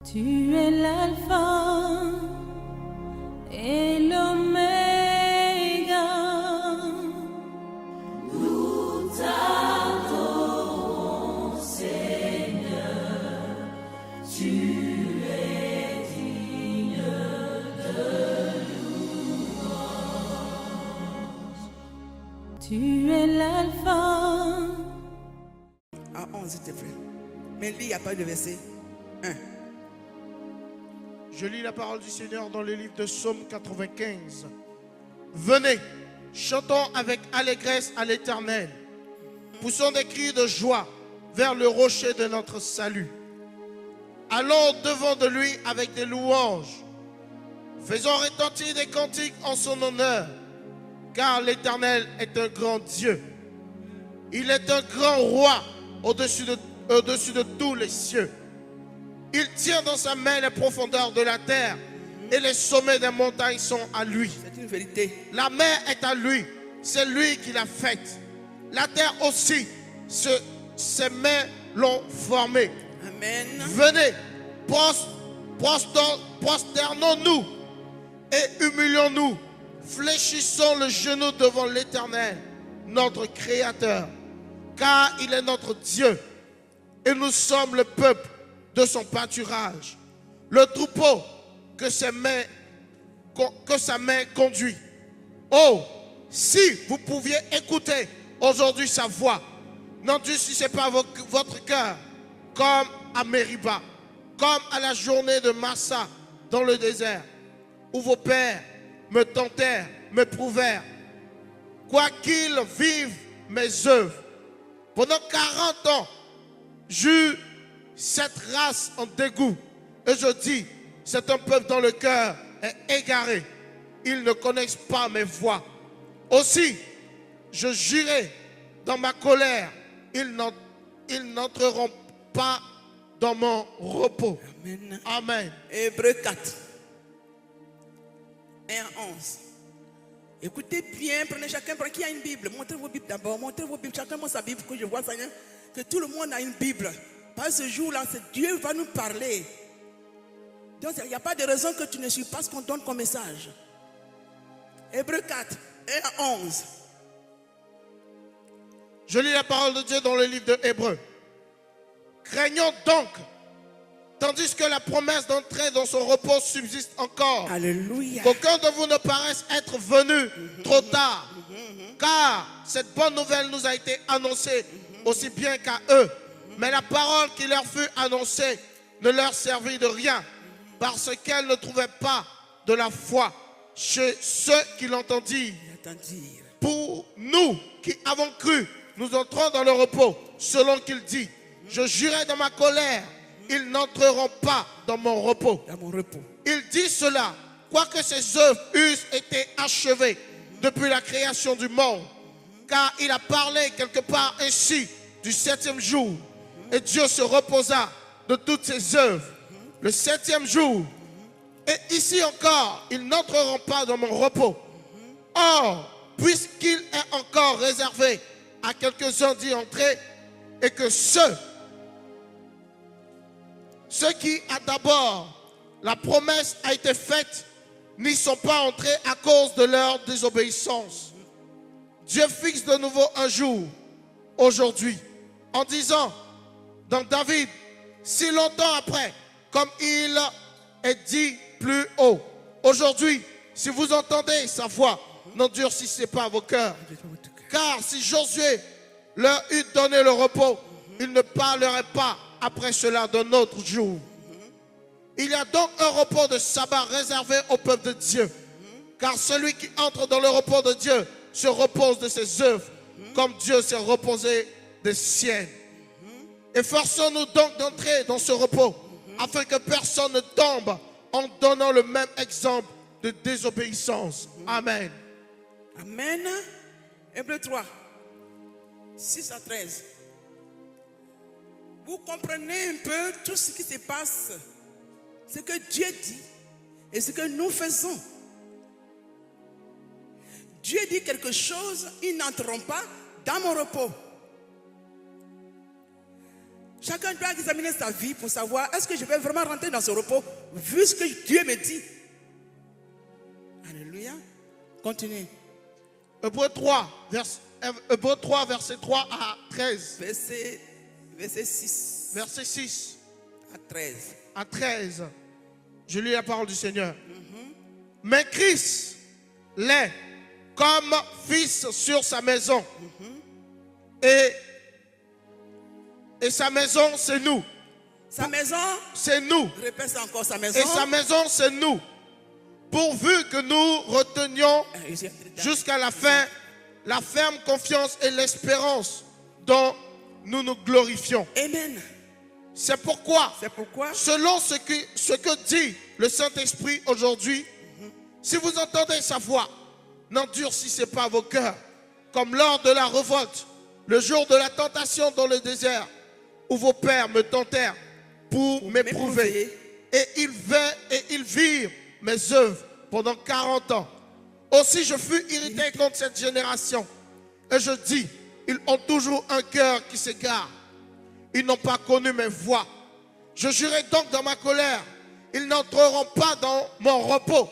Tu es l'alpha et l'oméga. Nous t'adorons, Seigneur. Tu es digne de louange. Tu es l'alpha. À 11, s'il te plaît. Mais lis, il n'y a pas de verset. 1. Je lis la parole du Seigneur dans le livre de Psaume 95. Venez, chantons avec allégresse à l'Éternel. Poussons des cris de joie vers le rocher de notre salut. Allons devant de lui avec des louanges. Faisons retentir des cantiques en son honneur, car l'Éternel est un grand Dieu. Il est un grand roi au-dessus de tous les cieux. Il tient dans sa main les profondeurs de la terre et les sommets des montagnes sont à lui. C'est une vérité. La mer est à lui, c'est lui qui l'a faite. La terre aussi, ses mains l'ont formée. Amen. Venez, prosternons-nous et humilions-nous. Fléchissons le genou devant l'Éternel, notre Créateur, car il est notre Dieu et nous sommes le peuple de son pâturage, le troupeau que sa main conduit. Oh, si vous pouviez écouter aujourd'hui sa voix, n'endurcissez pas votre cœur comme à Mériba, comme à la journée de Massa dans le désert, où vos pères me tentèrent, me prouvèrent, quoiqu'ils vivent mes œuvres. Pendant 40 ans, j'eus cette race en dégoût. Et je dis, c'est un peuple dont le cœur est égaré. Ils ne connaissent pas mes voies. Aussi, je jurai dans ma colère, ils n'entreront pas dans mon repos. Amen. Amen. Hébreux 4. 1 à 11. Écoutez bien, prenez chacun, qui a une Bible. Montrez vos Bibles d'abord. Montrez vos Bibles. Chacun montre sa Bible, que je vois, Seigneur, que tout le monde a une Bible. Par ce jour-là, Dieu va nous parler. Donc, il n'y a pas de raison que tu ne suives pas ce qu'on donne comme message. Hébreux 4, 1 à 11. Je lis la parole de Dieu dans le livre de Hébreux. Craignons donc, tandis que la promesse d'entrer dans son repos subsiste encore. Alléluia. Qu'aucun de vous ne paraisse être venu trop tard. Car cette bonne nouvelle nous a été annoncée aussi bien qu'à eux. Mais la parole qui leur fut annoncée ne leur servit de rien, parce qu'elle ne trouvait pas de la foi chez ceux qui l'entendirent. Pour nous qui avons cru, nous entrons dans le repos, selon qu'il dit, je jurai dans ma colère, ils n'entreront pas dans mon repos. Il dit cela, quoique ses œuvres eussent été achevées depuis la création du monde, car il a parlé quelque part ainsi du 7e jour. Et Dieu se reposa de toutes ses œuvres le 7e jour. Et ici encore, ils n'entreront pas dans mon repos. Or, puisqu'il est encore réservé à quelques-uns d'y entrer, et que ceux qui a d'abord la promesse a été faite, n'y sont pas entrés à cause de leur désobéissance. Dieu fixe de nouveau un jour, aujourd'hui, en disant, dans David, si longtemps après, comme il est dit plus haut. Aujourd'hui, si vous entendez sa voix, n'endurcissez pas vos cœurs. Car si Josué leur eût donné le repos, il ne parlerait pas après cela d'un autre jour. Il y a donc un repos de sabbat réservé au peuple de Dieu. Car celui qui entre dans le repos de Dieu se repose de ses œuvres, comme Dieu s'est reposé des siennes. Efforçons-nous donc d'entrer dans ce repos, afin que personne ne tombe en donnant le même exemple de désobéissance. Amen. Amen. Hébreux 3, 6 à 13. Vous comprenez un peu tout ce qui se passe, ce que Dieu dit et ce que nous faisons. Dieu dit quelque chose, ils n'entreront pas dans mon repos. Chacun doit examiner sa vie pour savoir est-ce que je vais vraiment rentrer dans ce repos vu ce que Dieu me dit. Alléluia. Continue. Hébreux 3, verset 3 à 13. Verset 6 Verset 6 à 13. à 13. Je lis la parole du Seigneur. Mais Christ l'est comme fils sur sa maison. Et sa maison, c'est nous. Sa maison, C'est nous. répète ça encore, sa maison. Et sa maison, c'est nous. Pourvu que nous retenions jusqu'à la fin la ferme confiance et l'espérance dont nous nous glorifions. Amen. C'est pourquoi, C'est pourquoi, selon ce que dit le Saint-Esprit aujourd'hui, si vous entendez sa voix, n'endurcissez pas vos cœurs, comme lors de la révolte, le jour de la tentation dans le désert, où vos pères me tentèrent pour m'éprouver. Et ils virent mes œuvres pendant 40 ans. Aussi je fus irrité contre cette génération. Et je dis, ils ont toujours un cœur qui s'égare. Ils n'ont pas connu mes voies. Je jurai donc dans ma colère, ils n'entreront pas dans mon repos.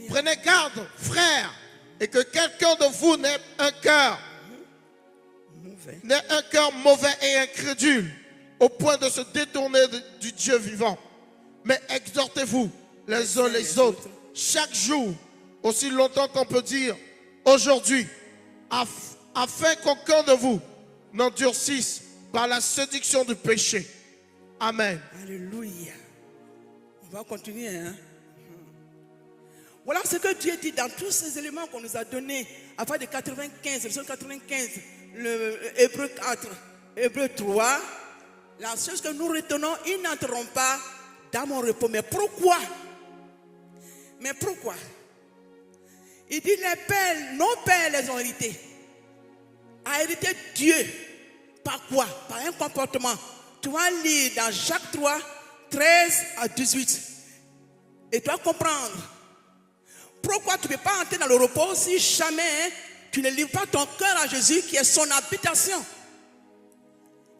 Prenez garde, frères, et que quelqu'un de vous n'ait un cœur mauvais et incrédule, au point de se détourner du Dieu vivant. Mais exhortez-vous les uns les autres, chaque jour, aussi longtemps qu'on peut dire aujourd'hui, afin qu'aucun de vous n'endurcisse par la séduction du péché. Amen. alléluia. On va continuer. Hein? Voilà ce que Dieu dit dans tous ces éléments qu'on nous a donnés. À partir de 95, verset 95, le Hébreu 4, Hébreu 3. La chose que nous retenons, ils n'entreront pas dans mon repos. Mais pourquoi? Mais pourquoi? Il dit les pères, nos pères les ont hérités. A hérité Dieu. Par quoi? Par un comportement. Tu vas lire dans Jacques 3, 13 à 18. Et tu vas comprendre. Pourquoi tu ne peux pas entrer dans le repos si jamais tu ne livres pas ton cœur à Jésus qui est son habitation?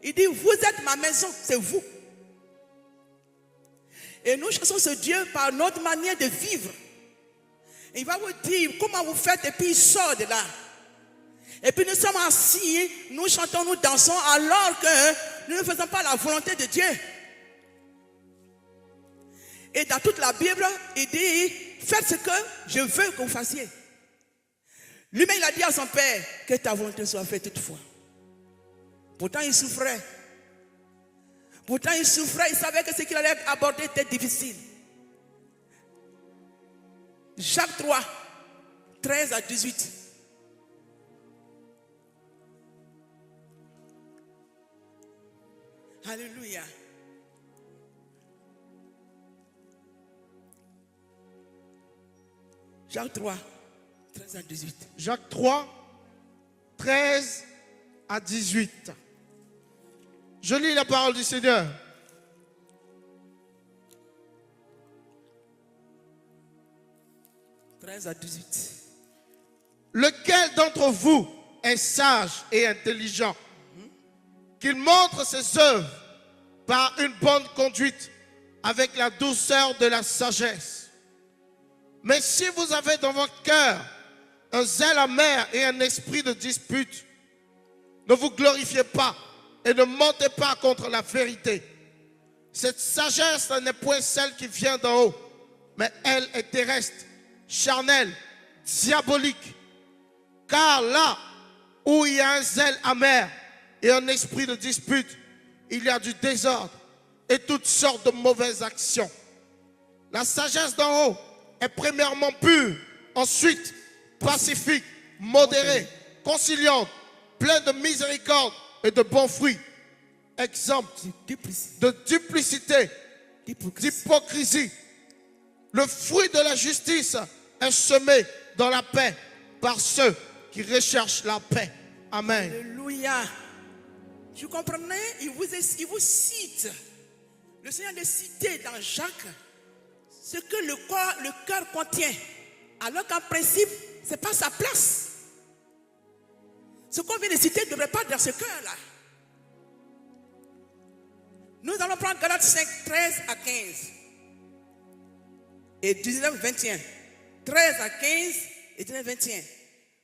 Il dit, vous êtes ma maison, c'est vous. Et nous chassons ce Dieu par notre manière de vivre. Et il va vous dire comment vous faites et puis il sort de là. Et puis nous sommes assis, nous chantons, nous dansons alors que nous ne faisons pas la volonté de Dieu. Et dans toute la Bible, il dit, faites ce que je veux que vous fassiez. Lui-même, il a dit à son père, que ta volonté soit faite toutefois. Pourtant, il souffrait. Pourtant, il souffrait, il savait que ce qu'il allait aborder était difficile. Jacques 3, 13 à 18. Alléluia. Jacques 3, 13 à 18. Jacques 3, 13 à 18. Je lis la parole du Seigneur. « 13 à 18. Lequel d'entre vous est sage et intelligent, qu'il montre ses œuvres par une bonne conduite avec la douceur de la sagesse. Mais si vous avez dans votre cœur un zèle amer et un esprit de dispute, ne vous glorifiez pas et ne mentez pas contre la vérité. Cette sagesse n'est point celle qui vient d'en haut, mais elle est terrestre, charnelle, diabolique. Car là où il y a un zèle amer et un esprit de dispute, il y a du désordre et toutes sortes de mauvaises actions. La sagesse d'en haut est premièrement pure, ensuite pacifique, modérée, conciliante, pleine de miséricorde et de bons fruits, exempte de duplicité, d'hypocrisie. Le fruit de la justice est semé dans la paix par ceux qui recherchent la paix. Amen. Alléluia. Tu comprenez? Il vous cite. Le Seigneur a cité dans Jacques ce que le cœur contient. Alors qu'en principe, ce n'est pas sa place. Ce qu'on vient de citer ne devrait pas être dans ce cœur-là. Nous allons prendre Galates 5, 13 à 15. Et 19, 21. 13 à 15 et 19, 21.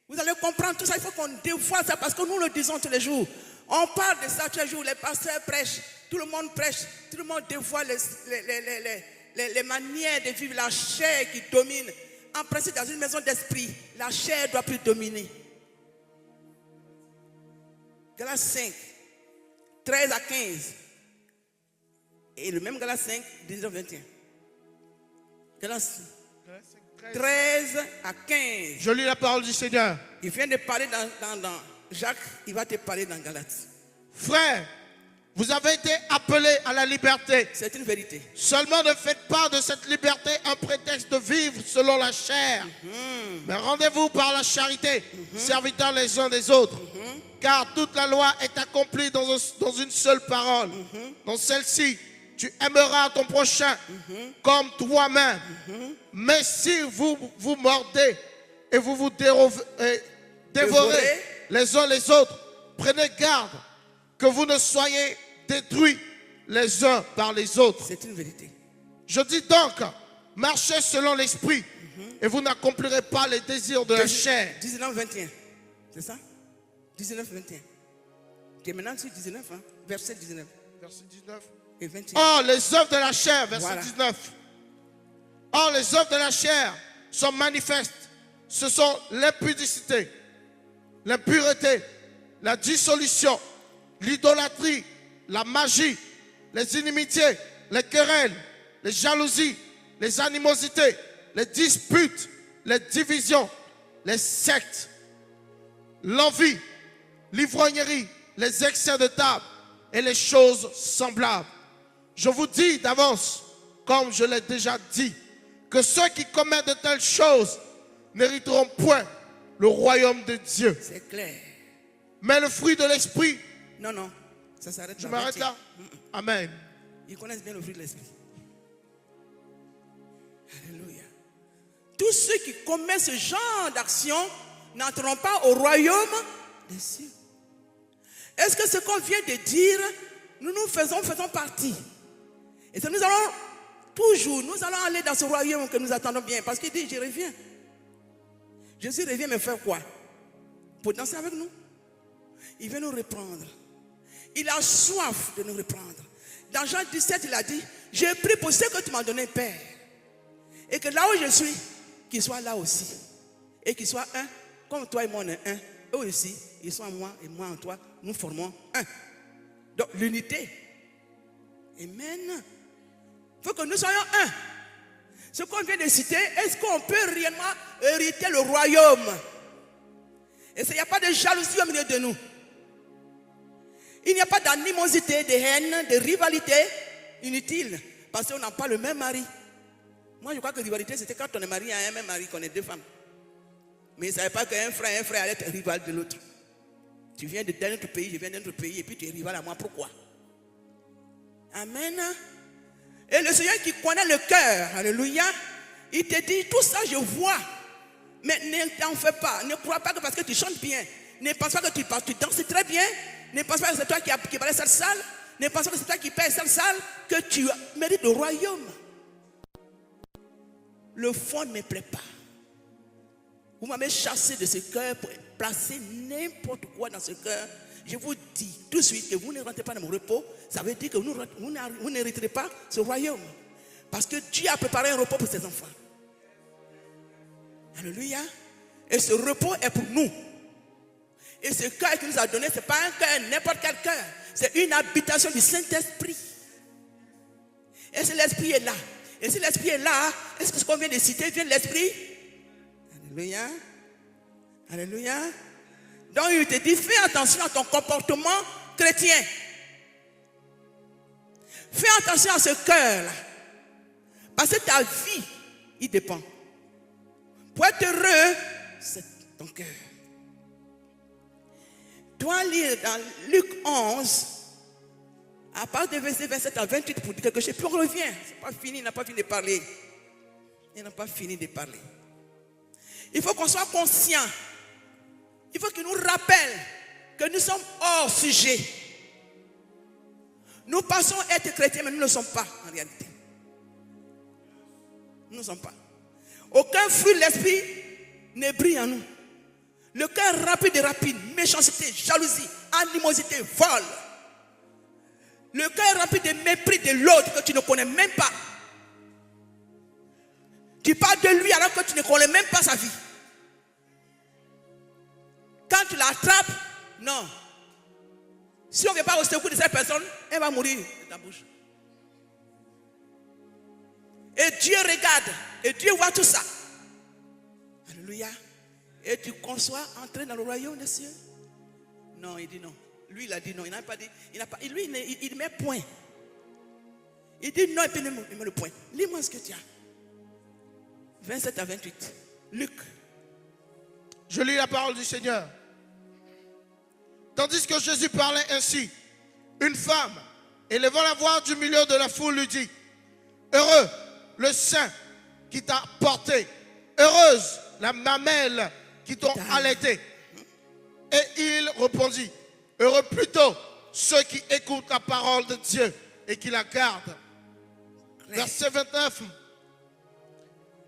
Vous allez comprendre tout ça. Il faut qu'on dévoile ça parce que nous le disons tous les jours. On parle de ça tous les jours. Les pasteurs prêchent. Tout le monde prêche. Tout le monde dévoile les manières de vivre. La chair qui domine. En principe, dans une maison d'esprit, la chair ne doit plus dominer. Galates 5, 13 à 15. Et le même Galates 5, 19, 21. Galates 13 à 15. Je lis la parole du Seigneur. Il vient de parler dans Jacques, il va te parler dans Galates. Frères, vous avez été appelés à la liberté. C'est une vérité. Seulement ne faites pas de cette liberté un prétexte de vivre selon la chair. Mais rendez-vous par la charité, serviteurs les uns des autres. Car toute la loi est accomplie dans une seule parole. Dans celle-ci, tu aimeras ton prochain comme toi-même. Mais si vous vous mordez et vous vous dévorez les uns les autres, prenez garde que vous ne soyez détruits les uns par les autres. C'est une vérité. Je dis donc, marchez selon l'esprit et vous n'accomplirez pas les désirs de la chair. 19, 21. C'est ça? 19, 21. Tu es maintenant sur 19, hein? Verset 19. Verset 19. Et 21. Or, les œuvres de la chair, verset Voilà. 19. Or, les œuvres de la chair sont manifestes. Ce sont l'impudicité, l'impureté, la dissolution, l'idolâtrie, la magie, les inimitiés, les querelles, les jalousies, les animosités, les disputes, les divisions, les sectes, l'envie, l'ivrognerie, les excès de table et les choses semblables. Je vous dis d'avance, comme je l'ai déjà dit, que ceux qui commettent de telles choses n'hériteront point le royaume de Dieu. C'est clair. Mais le fruit de l'esprit, Non, ça s'arrête je là. m'arrête là. Amen. Ils connaissent bien le fruit de l'esprit. Alléluia. Tous ceux qui commettent ce genre d'action n'entreront pas au royaume des cieux. Est-ce que ce qu'on vient de dire, nous faisons partie? Et ça, nous allons aller dans ce royaume que nous attendons bien. Parce qu'il dit, je reviens. Jésus revient me faire quoi? Pour danser avec nous. Il veut nous reprendre. Il a soif de nous reprendre. Dans Jean 17, il a dit, j'ai pris pour ce que tu m'as donné, Père. Et que là où je suis, qu'il soit là aussi. Et qu'il soit un, comme toi et moi on est un. Eux aussi, ils sont en moi et moi en toi. Nous formons un. Donc l'unité. Amen. Il faut que nous soyons un. Ce qu'on vient de citer, est-ce qu'on peut réellement hériter le royaume? Et il n'y a pas de jalousie au milieu de nous. Il n'y a pas d'animosité, de haine, de rivalité inutile. Parce qu'on n'a pas le même mari. Moi, je crois que rivalité, c'était quand on est marié à un même mari, qu'on est deux femmes. Mais ils ne savaient pas qu'un frère allait être rival de l'autre. Tu viens d'un autre pays, je viens d'un autre pays, et puis tu es rival à moi. Pourquoi? Amen. Et le Seigneur qui connaît le cœur, alléluia, il te dit, tout ça je vois. Mais ne t'en fais pas. Ne crois pas que parce que tu chantes bien. Ne pense pas que tu danses très bien. Ne pense pas que c'est toi qui balais cette salle. Ne pense pas que c'est toi qui payes cette salle. Que tu mérites le royaume. Le fond ne me plaît pas. Vous m'avez chassé de ce cœur pour placer n'importe quoi dans ce cœur. Je vous dis tout de suite que vous ne rentrez pas dans mon repos. Ça veut dire que vous n'hériterez pas ce royaume. Parce que Dieu a préparé un repos pour ses enfants. Alléluia. Et ce repos est pour nous. Et ce cœur qu'il nous a donné, ce n'est pas un cœur, n'importe quel cœur. C'est une habitation du Saint-Esprit. Et si l'Esprit est là, et si l'Esprit est là, est-ce que ce qu'on vient de citer vient de l'Esprit? Alléluia. Alléluia. Donc il te dit, fais attention à ton comportement chrétien. Fais attention à ce cœur-là. Parce que ta vie, il dépend. Pour être heureux, c'est ton cœur. Dois lire dans Luc 11, à partir de verset 27 à 28 pour dire quelque chose. Puis on revient. C'est pas fini, il n'a pas fini de parler. Il n'a pas fini de parler. Il faut qu'on soit conscient. Il faut qu'il nous rappelle que nous sommes hors sujet. Nous pensons être chrétiens, mais nous ne le sommes pas en réalité. Nous ne sommes pas. Aucun fruit de l'esprit ne brille en nous. Le cœur rempli de rapine, méchanceté, jalousie, animosité, vol. Le cœur rempli de mépris de l'autre que tu ne connais même pas. Tu parles de lui alors que tu ne connais même pas sa vie. Quand tu l'attrapes, non. Si on ne vient pas au secours de cette personne, elle va mourir de ta bouche. Et Dieu regarde, et Dieu voit tout ça. Alléluia. Et tu conçois entrer dans le royaume des cieux? Non, il dit non. Lui, il a dit non. Il n'a pas dit. Lui, il met point. Il dit non et puis il met le point. Lis-moi ce que tu as. 27 à 28. Luc. Je lis la parole du Seigneur. Tandis que Jésus parlait ainsi, une femme, élevant la voix du milieu de la foule, lui dit: heureux le sein qui t'a porté, heureuse la mamelle qui t'ont allaité. Et il répondit: heureux plutôt ceux qui écoutent la parole de Dieu et qui la gardent. Verset 29.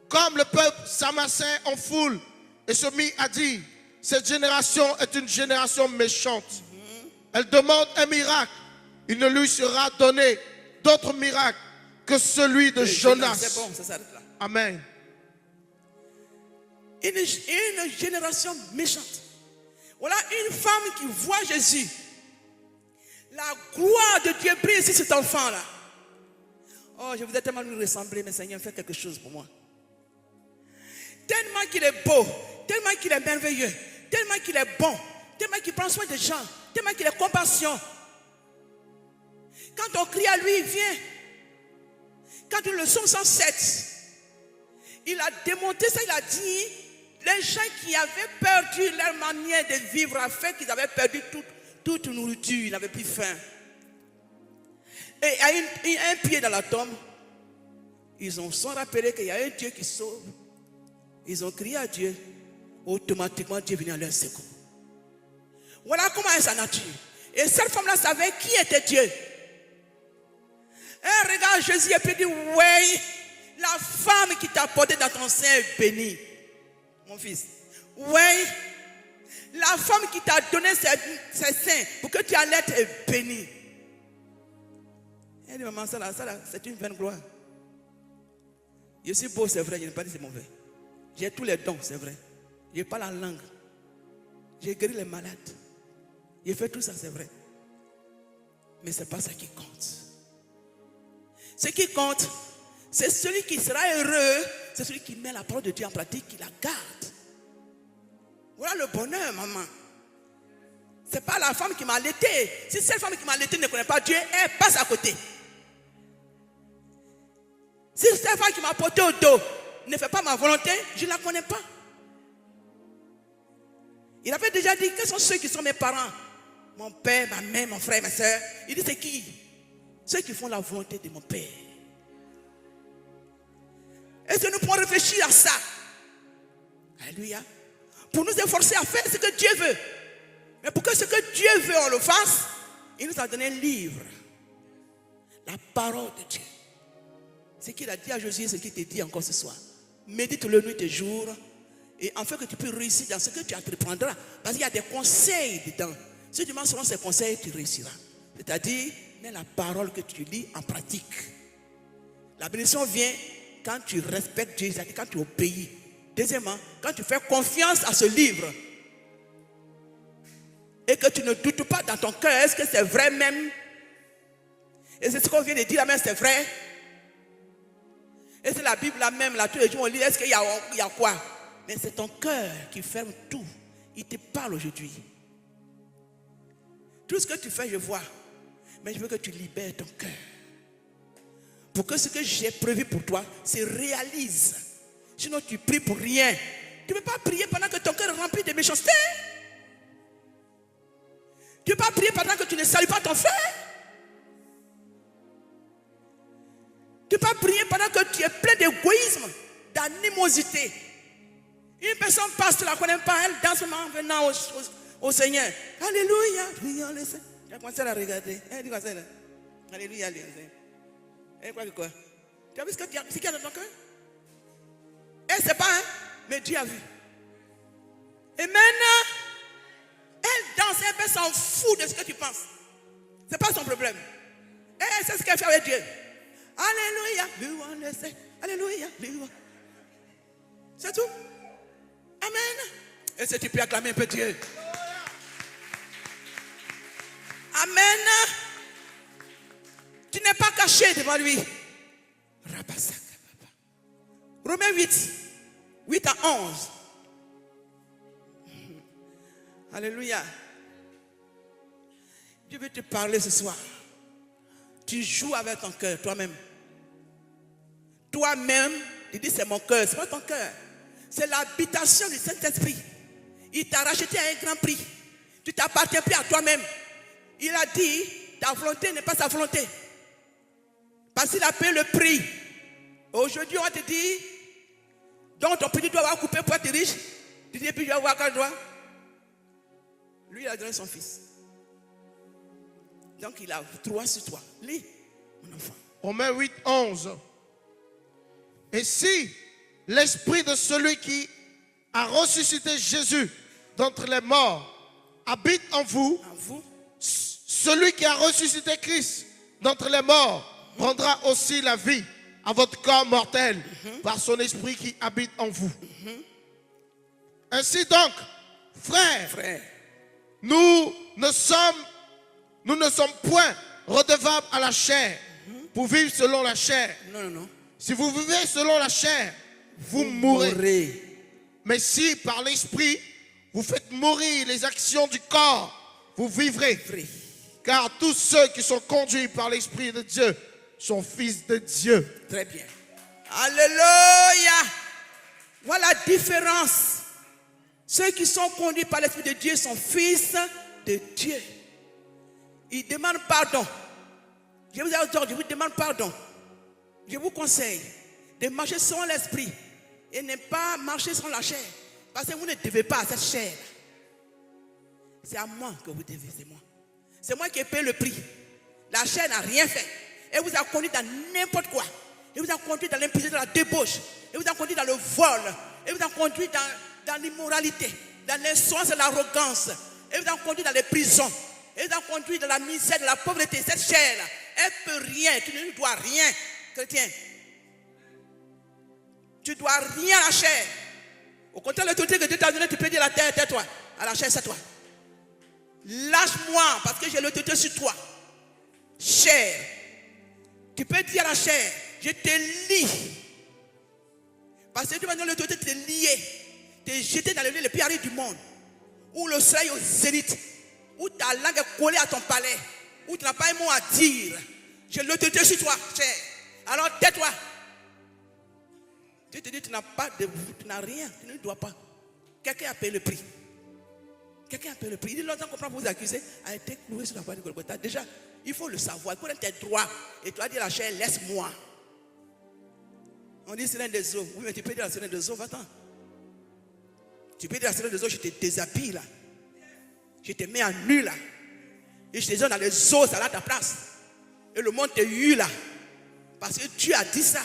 Comme le peuple s'amassait en foule et se mit à dire: cette génération est une génération méchante. Elle demande un miracle. Il ne lui sera donné d'autre miracle que celui de Jonas. C'est bon, ça s'arrête là. Amen. Une génération méchante. Voilà une femme qui voit Jésus. La gloire de Dieu brille sur cet enfant-là. Oh, je voudrais tellement lui ressembler, mais Seigneur, fais quelque chose pour moi. Tellement qu'il est beau, tellement qu'il est merveilleux, tellement qu'il est bon, tellement qu'il prend soin des gens, tellement qu'il est compassion. Quand on crie à lui, il vient. Quand le psaume 107, il a démonté ça, il a dit, les gens qui avaient perdu leur manière de vivre a fait qu'ils avaient perdu toute nourriture, ils n'avaient plus faim. Et à un pied dans la tombe, ils ont sont rappelé qu'il y a un Dieu qui sauve. Ils ont crié à Dieu, automatiquement Dieu est venu à leur secours. Voilà comment est sa nature. Et cette femme-là savait qui était Dieu. Elle regarde Jésus et puis dit: oui, la femme qui t'a porté dans ton sein est bénie, mon fils. Oui, la femme qui t'a donné ses seins pour que tu allaites est bénie. Elle dit: maman, ça là, c'est une vaine gloire. Je suis beau, c'est vrai, je n'ai pas dit c'est mauvais. J'ai tous les dons, c'est vrai. Je parle en langue. J'ai guéri les malades. J'ai fait tout ça, c'est vrai. Mais ce n'est pas ça qui compte. Ce qui compte, c'est celui qui sera heureux, c'est celui qui met la parole de Dieu en pratique, qui la garde. Voilà le bonheur, maman. Ce n'est pas la femme qui m'a allaité. Si cette femme qui m'a allaité ne connaît pas Dieu, elle passe à côté. Si cette femme qui m'a porté au dos ne fait pas ma volonté, je ne la connais pas. Il avait déjà dit: quels sont ceux qui sont mes parents? Mon père, ma mère, mon frère, ma soeur. Il dit: c'est qui? Ceux qui font la volonté de mon père. Est-ce que nous pouvons réfléchir à ça? Alléluia. Pour nous efforcer à faire ce que Dieu veut. Mais pour que ce que Dieu veut on le fasse, il nous a donné un livre. La parole de Dieu. Ce qu'il a dit à Jésus, ce qu'il te dit encore ce soir. Médite-le nuit et jour. Et afin que tu puisses réussir dans ce que tu entreprendras. Parce qu'il y a des conseils dedans. Si tu marches selon ces conseils, tu réussiras. C'est-à-dire, mets la parole que tu lis en pratique. La bénédiction vient quand tu respectes Dieu, c'est-à-dire quand tu obéis. Deuxièmement, quand tu fais confiance à ce livre. Et que tu ne doutes pas dans ton cœur, est-ce que c'est vrai même? Et c'est ce qu'on vient de dire là même, c'est vrai? Et c'est la Bible là même, là, tous les jours on lit, est-ce qu'il y a quoi? Mais c'est ton cœur qui ferme tout. Il te parle aujourd'hui. Tout ce que tu fais, je vois. Mais je veux que tu libères ton cœur. Pour que ce que j'ai prévu pour toi se réalise. Sinon tu pries pour rien. Tu ne peux pas prier pendant que ton cœur est rempli de méchanceté. Tu ne peux pas prier pendant que tu ne salues pas ton frère. Tu ne peux pas prier pendant que tu es plein d'égoïsme, d'animosité. Une personne passe, tu ne la connais pas, elle danse en venant au Seigneur. Alléluia. Tu as commencé à la regarder. Elle dit quoi ça là? Alléluia, alléluia. Et quoi que quoi? Tu as vu ce qu'il y a dans ton cœur? Elle ne sait pas, hein? Mais Dieu a vu. Et maintenant, elle danse, elle s'en fout de ce que tu penses. Ce n'est pas son problème. Elle sait ce qu'elle fait avec Dieu. Alléluia, louange, alléluia, louange. C'est tout. Amen. Et si tu peux acclamer un peu Dieu. Amen. Tu n'es pas caché devant lui. Romains 8 à 11. Alléluia. Dieu veut te parler ce soir. Tu joues avec ton cœur, toi-même. Toi-même, tu dis c'est mon cœur, c'est pas ton cœur. C'est l'habitation du Saint-Esprit. Il t'a racheté à un grand prix. Tu t'appartiens plus à toi-même. Il a dit, ta volonté n'est pas sa volonté. Parce qu'il a payé le prix. Aujourd'hui, on te dit, donc ton petit doigt va couper pour être riche. Tu dis, puis je vais avoir quel doigt? Lui, il a donné son fils. Donc, il a droit sur toi. Lis, mon enfant. Romains 8, 11. Et si l'esprit de celui qui a ressuscité Jésus d'entre les morts habite en vous, celui qui a ressuscité Christ d'entre les morts rendra aussi la vie à votre corps mortel par son esprit qui habite en vous. Ainsi donc, frères, nous ne sommes point redevables à la chair pour vivre selon la chair. Non. Si vous vivez selon la chair, vous mourrez. Mais si par l'esprit, vous faites mourir les actions du corps, vous vivrez. Car tous ceux qui sont conduits par l'esprit de Dieu sont fils de Dieu. Très bien. Alléluia. Voilà la différence. Ceux qui sont conduits par l'esprit de Dieu sont fils de Dieu. Ils demandent pardon. Je vous demande pardon. Je vous conseille de marcher selon l'esprit et ne pas marcher selon la chair. Parce que vous ne devez pas à cette chair. C'est à moi que vous devez, c'est moi. C'est moi qui ai payé le prix. La chair n'a rien fait. Elle vous a conduit dans n'importe quoi. Elle vous a conduit dans l'impureté, dans la débauche. Elle vous a conduit dans le vol. Elle vous a conduit dans l'immoralité, dans l'insolence et l'arrogance. Elle vous a conduit dans les prisons. Elle vous a conduit dans la misère, dans la pauvreté. Cette chair, elle ne peut rien. Tu ne lui dois rien, chrétien. Tu ne dois rien à la chair. Au contraire, l'autorité que Dieu t'a donnée, tu peux dire à la terre, tais-toi. À la chair, c'est toi. Lâche-moi parce que j'ai l'autorité sur toi. Chair. Tu peux dire à la chair, je te lie. Parce que Dieu m'a donné l'autorité de te lier. Te jeter dans le lieu le plus aride du monde. Où le soleil est au zénith. Où ta langue est collée à ton palais. Où tu n'as pas un mot à dire. J'ai l'autorité sur toi, chair. Alors tais-toi. Dieu te dit, tu n'as rien, tu ne dois pas. Quelqu'un a payé le prix. Quelqu'un a payé le prix. Il dit, longtemps qu'on prend pour vous accuser, a été cloué sur la croix de Golgotha. Déjà, il faut le savoir. Il faut connaître tes droits. Et tu as dit à la chair, laisse-moi. On dit sirène des eaux. Oui, mais tu peux dire la sirène des eaux, va-t'en. Tu peux dire la sirène des eaux, je te déshabille là. Je te mets en nu là. Et je te donne dans les eaux, ça là ta place. Et le monde te hue là. Parce que Dieu a dit ça.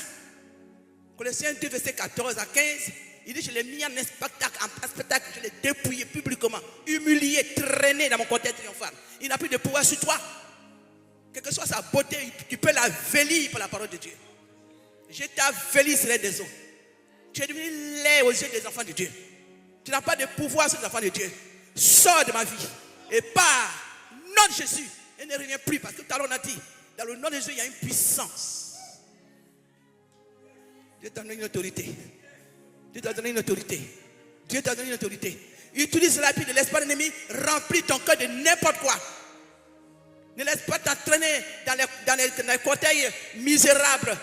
Colossiens 2, verset 14 à 15, il dit, je l'ai mis en spectacle, je l'ai dépouillé publiquement, humilié, traîné dans mon cortège triomphal. Il n'a plus de pouvoir sur toi. Quelle que soit sa beauté, tu peux la vélir par la parole de Dieu. Je t'avélis sur les eaux. Tu es devenu laid aux yeux des enfants de Dieu. Tu n'as pas de pouvoir sur les enfants de Dieu. Sors de ma vie et pars, nom de Jésus, et ne reviens plus, parce que tout à l'heure on a dit, dans le nom de Jésus, il y a une puissance. Dieu t'a donné une autorité. Dieu t'a donné une autorité. Dieu t'a donné une autorité. Utilise la vie de l'espoir de l'ennemi. Remplis ton cœur de n'importe quoi. Ne laisse pas t'entraîner dans les cortèges misérables.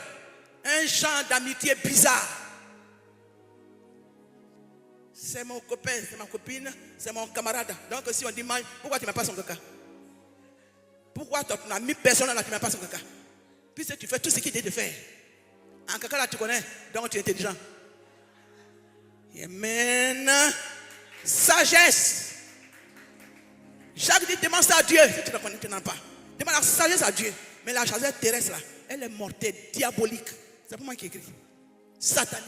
Un genre d'amitié bizarre. C'est mon copain, c'est ma copine, c'est mon camarade. Donc si on dit, pourquoi tu ne mets pas son caca? Pourquoi tu n'as mis personne là, tu ne mets pas son caca? Puisque tu fais tout ce qu'il dit de faire. En caca là tu connais, donc tu es intelligent. Amen. Sagesse. Jacques dit, demande ça à Dieu. Si tu ne connais pas, demande la sagesse à Dieu. Mais la chasseuse terrestre, là, elle est mortelle, diabolique. C'est pas moi qui écris. Satanique.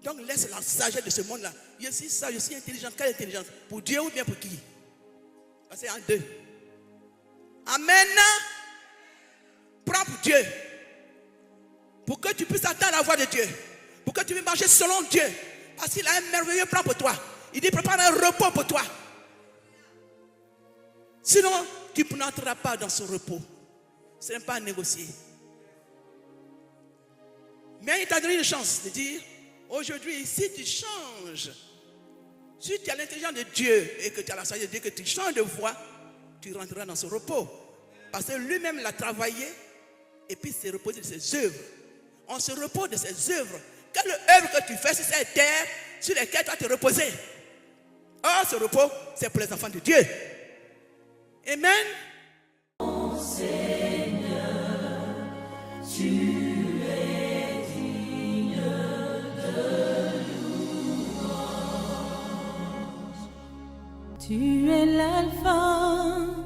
Donc laisse la sagesse de ce monde-là. Je suis sage, je suis intelligent. Quelle intelligence? Pour Dieu ou bien pour qui? Parce que c'est en deux. Amen. Prends pour Dieu. Pour que tu puisses attendre la voix de Dieu. Pour que tu puisses marcher selon Dieu. Parce qu'il a un merveilleux plan pour toi. Il dit prépare un repos pour toi. Sinon, tu n'entreras pas dans ce repos. Ce n'est pas à négocier. Mais il t'a donné une chance de dire, aujourd'hui, si tu changes, si tu as l'intelligence de Dieu et que tu as la sagesse de Dieu, que tu changes de voie, tu rentreras dans ce repos. Parce que lui-même l'a travaillé et puis s'est reposé de ses œuvres. On se repose de ses œuvres. Quelle œuvre que tu fais sur cette terre sur laquelle tu vas te reposer? Or, ce repos, c'est pour les enfants de Dieu. Amen. Mon Seigneur, tu es digne de louange. Tu es l'alpha